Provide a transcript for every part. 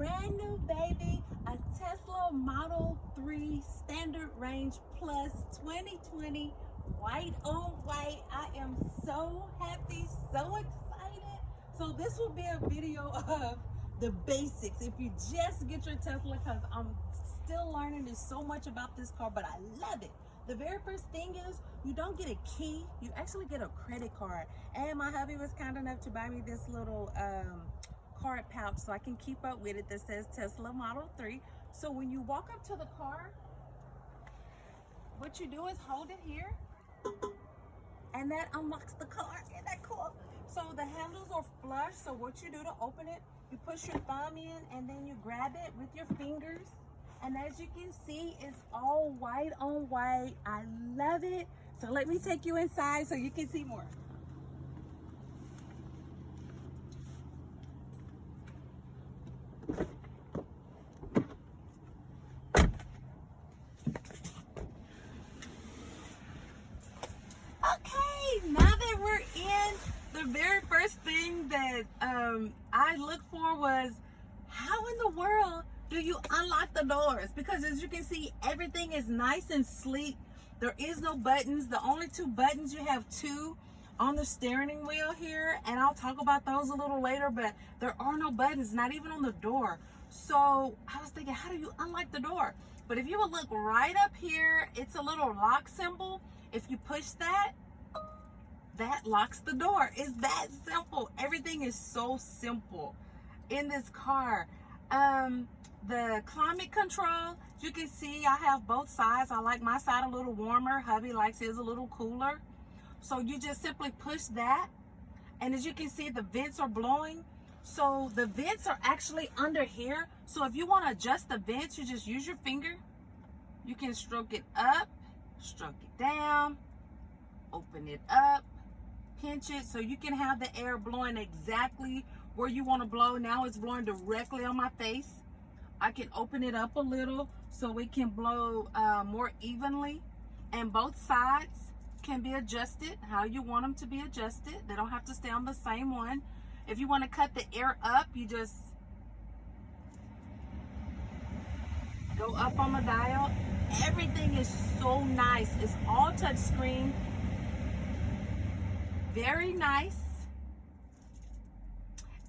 brand new baby, a Tesla Model 3 Standard Range Plus 2020, white on white. I am so happy, so excited. So this will be a video of the basics. If you just get your Tesla, because I'm still learning, there's so much about this car, but I love it. The very first thing is you don't get a key, you actually get a credit card. And my hubby was kind enough to buy me this little card pouch so I can keep up with it that says Tesla Model 3. So when you walk up to the car, what you do is hold it here and that unlocks the car. Isn't that cool? So the handles are flush, so what you do to open it, you push your thumb in and then you grab it with your fingers. And as you can see, it's all white on white. I love it. So let me take you inside so you can see more. Okay, now that we're in, the very first thing that I looked for was, how in the world do you unlock the doors? Because as you can see, everything is nice and sleek. There is no buttons. The only two buttons, you have two on the steering wheel here, and I'll talk about those a little later, but there are no buttons, not even on the door. So I was thinking, how do you unlock the door? But if you would look right up here, it's a little lock symbol. If you push that, that locks the door. It's that simple. Everything is so simple in this car. The climate control, you can see I have both sides. I like my side a little warmer. Hubby likes his a little cooler. So you just simply push that. And as you can see, the vents are blowing. So the vents are actually under here. So if you want to adjust the vents, you just use your finger. You can stroke it up, stroke it down, open it up, pinch it. So you can have the air blowing exactly where you want to blow. Now it's blowing directly on my face. I can open it up a little so it can blow more evenly, and both sides can be adjusted how you want them to be adjusted. They don't have to stay on the same one. If you want to cut the air up, you just go up on the dial. Everything is so nice. It's all touch screen. Very nice.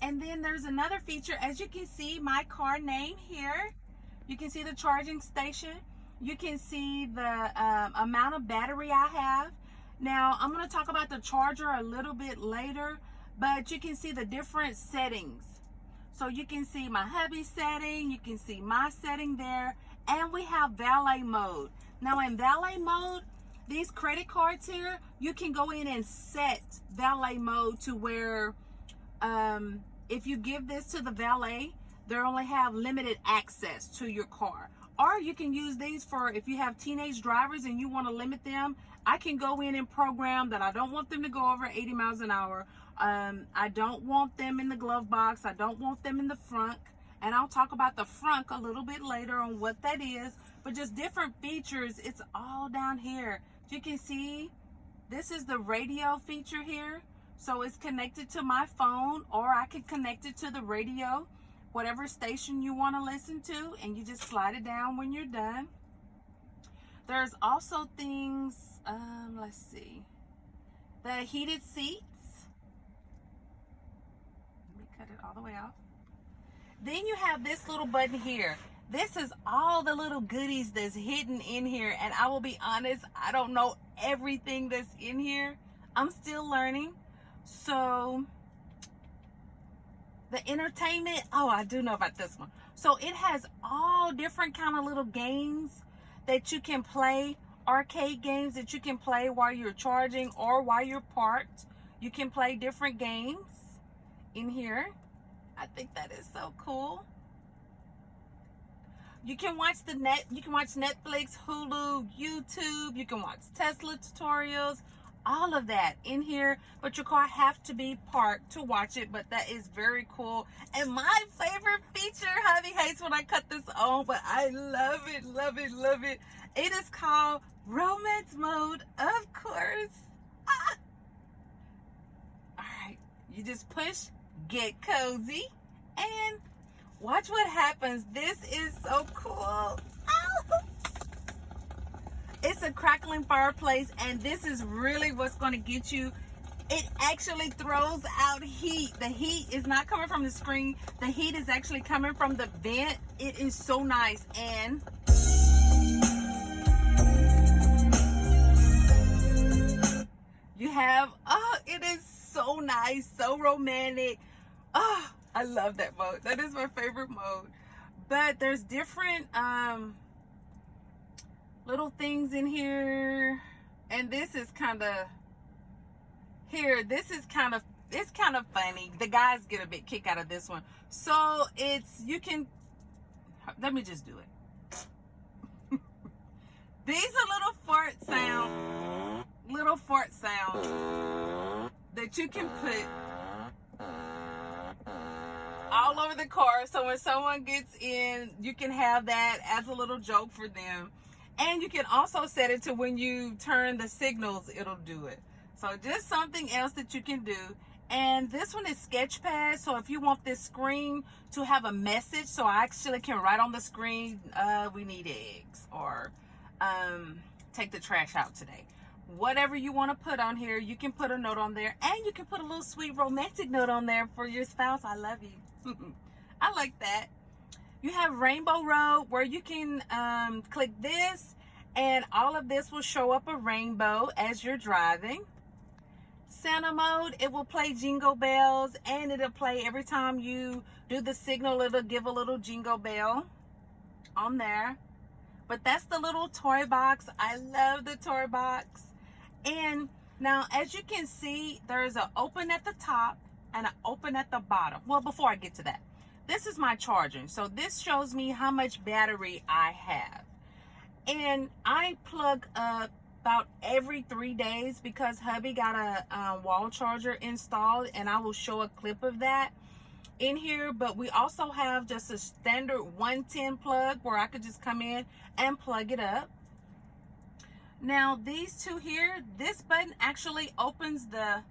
And then there's another feature. As you can see, my car name here. You can see the charging station. You can see the amount of battery I have. Now, I'm going to talk about the charger a little bit later, but you can see the different settings. So you can see my hubby setting, you can see my setting there, and we have valet mode. Now in valet mode, these credit cards here, you can go in and set valet mode to where if you give this to the valet, they only have limited access to your car. Or you can use these for if you have teenage drivers and you want to limit them. I can go in and program that I don't want them to go over 80 miles an hour. I don't want them in the glove box. I don't want them in the front. And I'll talk about the front a little bit later on what that is. But just different features. It's all down here. You can see this is the radio feature here. So it's connected to my phone, or I can connect it to the radio, whatever station you want to listen to, and you just slide it down when you're done. There's also things, let's see, the heated seats. Let me cut it all the way off. Then you have this little button here. This is all the little goodies that's hidden in here, and I will be honest, I don't know everything that's in here. I'm still learning. So the entertainment, oh, I do know about this one. So it has all different kind of little games that you can play, arcade games that you can play while you're charging or while you're parked. You can play different games in here. I think that is so cool. You can watch you can watch Netflix, Hulu, YouTube. You can watch Tesla tutorials. All of that in here, but your car have to be parked to watch it. But that is very cool. And my favorite feature, hubby hates when I cut this on, but I love it, love it, love it. It is called romance mode, of course. All right, you just push get cozy, and Watch what happens. This is so cool. Ow. It's a crackling fireplace, and this is really what's going to get you. It actually throws out heat. The heat is not coming from the screen. The heat is actually coming from the vent. It is so nice. And you have, oh, it is so nice, so romantic. Oh, I love that mode. That is my favorite mode. But there's different little things in here. And this is kind of, this is kind of, it's kind of funny. The guys get a big kick out of this one. So it's, you can, let me just do it. These are little fart sounds that you can put all over the car. So when someone gets in, you can have that as a little joke for them. And you can also set it to when you turn the signals, it'll do it. So just something else that you can do. And this one is Sketchpad. So if you want this screen to have a message, so I actually can write on the screen, we need eggs, or take the trash out today. Whatever you want to put on here, you can put a note on there. And you can put a little sweet romantic note on there for your spouse. I love you. I like that. You have Rainbow Road, where you can click this, and all of this will show up a rainbow as you're driving. Santa mode, it will play jingle bells, and it'll play every time you do the signal. It'll give a little jingle bell on there. But that's the little toy box. I love the toy box. And now, as you can see, there's an open at the top and an open at the bottom. Well, before I get to that, this is my charging. So this shows me how much battery I have. And I plug up about every 3 days because hubby got a wall charger installed, and I will show a clip of that in here. But we also have just a standard 110 plug where I could just come in and plug it up. Now these two here, this button actually opens the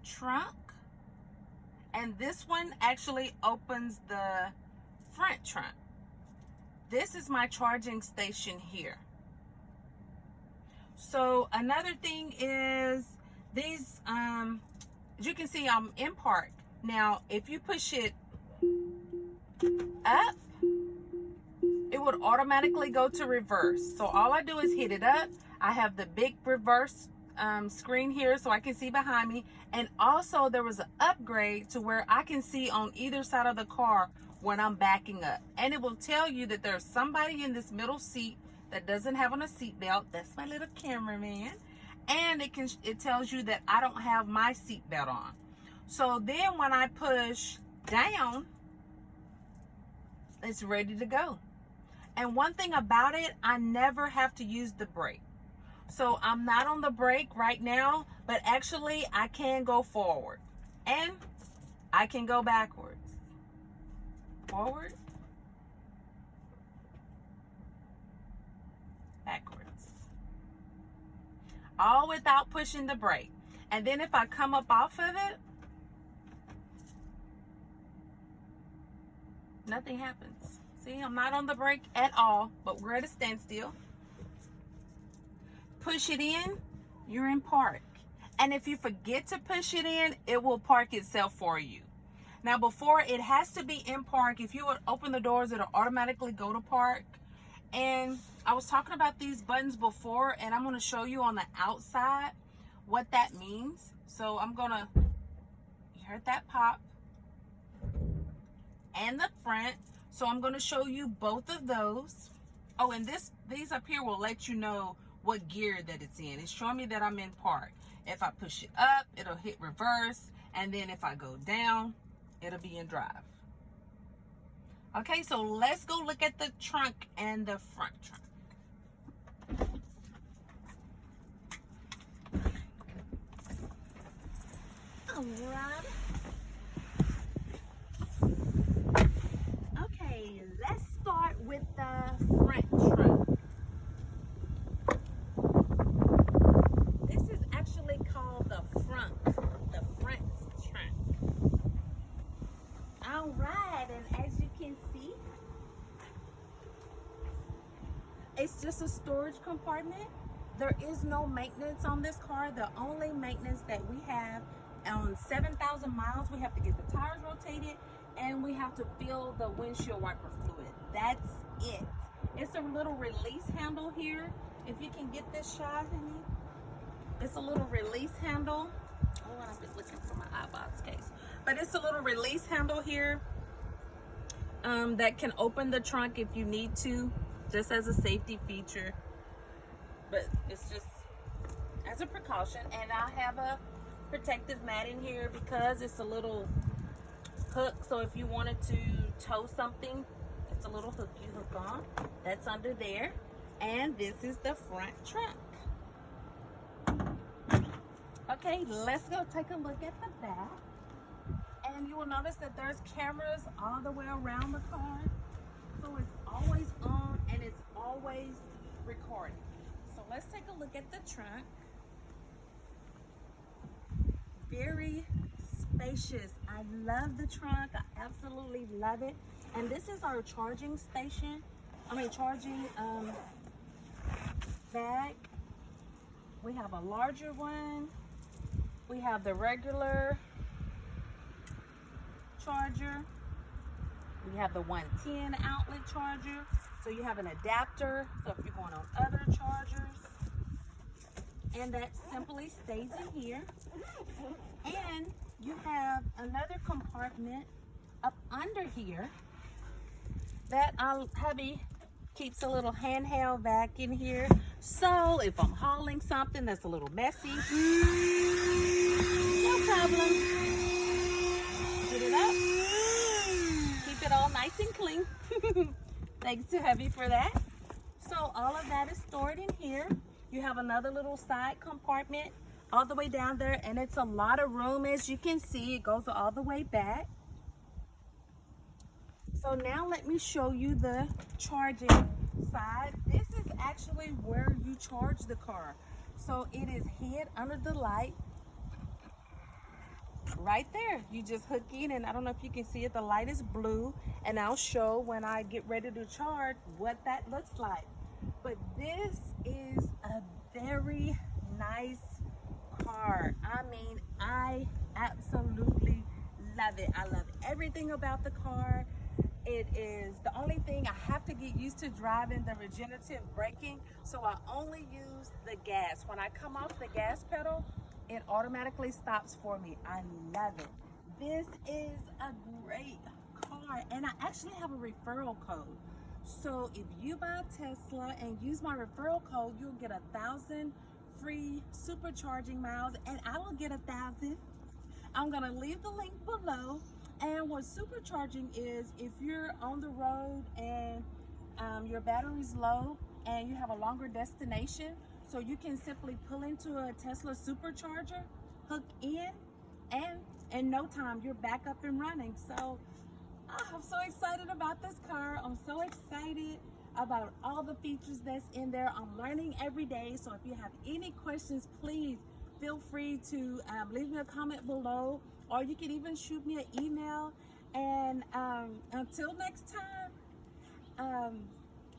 trunk, and this one actually opens the front trunk. This is my charging station here. So another thing is these, as you can see, I'm in park. Now, if you push it up, it would automatically go to reverse. So all I do is hit it up. I have the big reverse screen here so I can see behind me. And also there was an upgrade to where I can see on either side of the car when I'm backing up. And it will tell you that there's somebody in this middle seat that doesn't have on a seat belt. That's my little cameraman. And it tells you that I don't have my seat belt on. So then when I push down, it's ready to go. And one thing about it, I never have to use the brake. So I'm not on the brake right now, but actually I can go forward and I can go backwards. Forward, backwards, all without pushing the brake. And then if I come up off of it, nothing happens. See, I'm not on the brake at all, but we're at a standstill. Push it in, you're in park. And if you forget to push it in, it will park itself for you. Now, before, it has to be in park. If you would open the doors, it'll automatically go to park. And I was talking about these buttons before, and I'm going to show you on the outside what that means. So I'm going to, you heard that pop, and the front. So I'm going to show you both of those. Oh, and these up here will let you know what gear that it's in. It's showing me that I'm in park. If I push it up, it'll hit reverse. And then if I go down, it'll be in drive. Okay, so let's go look at the trunk and the front trunk. All right. Okay, let's start with the front trunk. This is actually called the front trunk. All right, and as you It's just a storage compartment. There is no maintenance on this car. The only maintenance that we have on 7,000 miles, we have to get the tires rotated and we have to fill the windshield wiper fluid. That's it. It's a little release handle here. If you can get this shot, honey. It's a little release handle. Oh, I've been looking for my iBox case. But it's a little release handle here that can open the trunk if you need to, just as a safety feature. But it's just as a precaution. And I have a protective mat in here because it's a little hook. So if you wanted to tow something, it's a little hook you hook on. That's under there. And this is the front trunk. Okay, let's go take a look at the back. And you will notice that there's cameras all the way around the car. So it's always on and it's always recording. So let's take a look at the trunk. Very spacious. I love the trunk. I absolutely love it. And this is our charging station. Charging bag. We have a larger one. We have the regular charger. We have the 110 outlet charger. So you have an adapter. So if you're going on other chargers. And that simply stays in here. And you have another compartment up under here that our hubby keeps a little handheld vac in here. So if I'm hauling something that's a little messy, no problem. Put it up. Keep it all nice and clean. Thanks to hubby for that. So all of that is stored in here. You have another little side compartment all the way down there, and it's a lot of room. As you can see, it goes all the way back. So now let me show you the charging side. This is actually where you charge the car. So it is hid under the light right there. You just hook in, and I don't know if you can see it, the light is blue, and I'll show when I get ready to charge what that looks like. But this is a very nice car. I mean, I absolutely love it. I love everything about the car. It is the only thing I have to get used to driving the regenerative braking, so I only use the gas. When I come off the gas pedal, it automatically stops for me. I love it. This is a great car, and I actually have a referral code. So if you buy a Tesla and use my referral code, you'll get 1,000 free supercharging miles, and I will get 1,000. I'm gonna leave the link below. And what supercharging is, if you're on the road and your battery's low and you have a longer destination, so you can simply pull into a Tesla supercharger, hook in, and in no time you're back up and running. So I'm so excited about this car. I'm so excited about all the features that's in there. I'm learning every day. So if you have any questions, please feel free to leave me a comment below, or you can even shoot me an email. And until next time,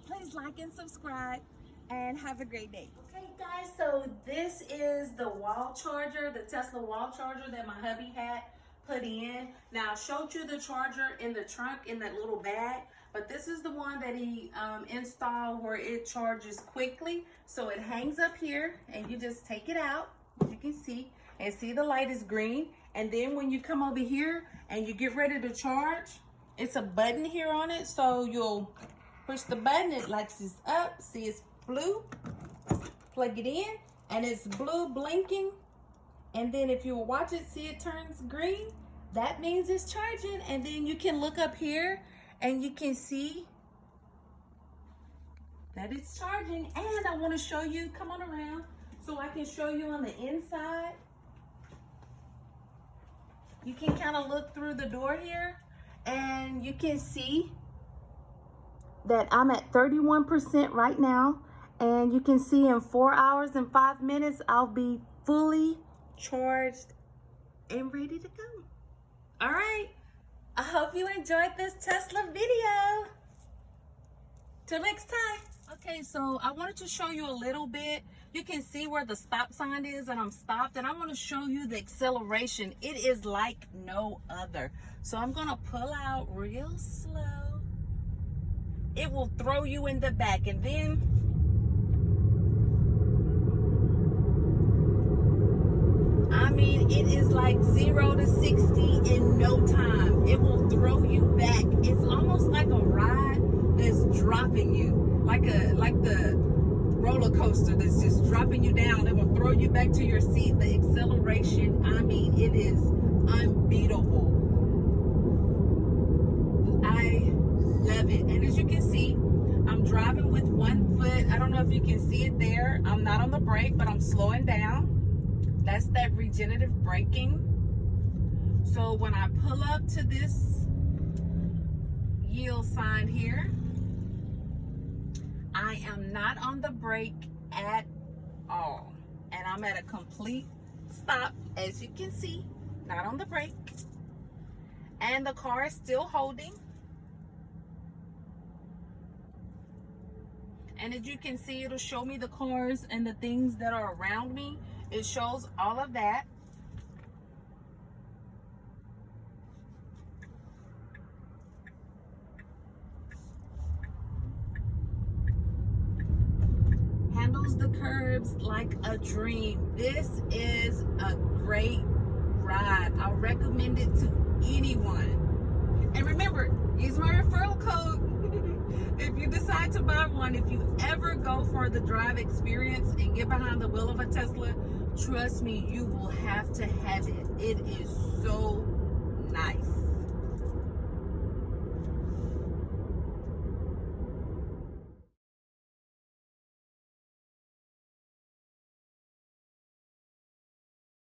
please like and subscribe, and have a great day. Okay guys, so this is the wall charger, the Tesla wall charger that my hubby had put in. Now I showed you the charger in the trunk in that little bag, but this is the one that he installed where it charges quickly. So it hangs up here and you just take it out, as you can see, and see the light is green. And then when you come over here and you get ready to charge, it's a button here on it. So you'll push the button, it lights this up. See, it's blue. Plug it in and it's blue blinking. And then if you watch it, see it turns green. That means it's charging. And then you can look up here and you can see that it's charging. And I want to show you, come on around so I can show you on the inside. You can kind of look through the door here and you can see that I'm at 31% right now. And you can see in 4 hours and 5 minutes, I'll be fully charged and ready to go. All right. I hope you enjoyed this Tesla video. Till next time. Okay. Okay, so I wanted to show you a little bit. You can see where the stop sign is, and I'm stopped, and I want to show you the acceleration. It is like no other. So I'm going to pull out real slow. It will throw you in the back, and then I mean, it is like 0 to 60 in no time. It will throw you back. It's almost like a ride that's dropping you, like the roller coaster that's just dropping you down. It will throw you back to your seat. The acceleration, I mean, it is unbeatable. I love it. And as you can see, I'm driving with 1 foot. I don't know if you can see it there. I'm not on the brake, but I'm slowing down. That's that regenerative braking. So when I pull up to this yield sign here, I am not on the brake at all. And I'm at a complete stop, as you can see, not on the brake. And the car is still holding. And as you can see, it'll show me the cars and the things that are around me. It shows all of that. Handles the curbs like a dream. This is a great ride. I recommend it to anyone. And remember, use my referral code if you decide to buy one. If you ever go for the drive experience and get behind the wheel of a Tesla, trust me, you will have to have it. It is so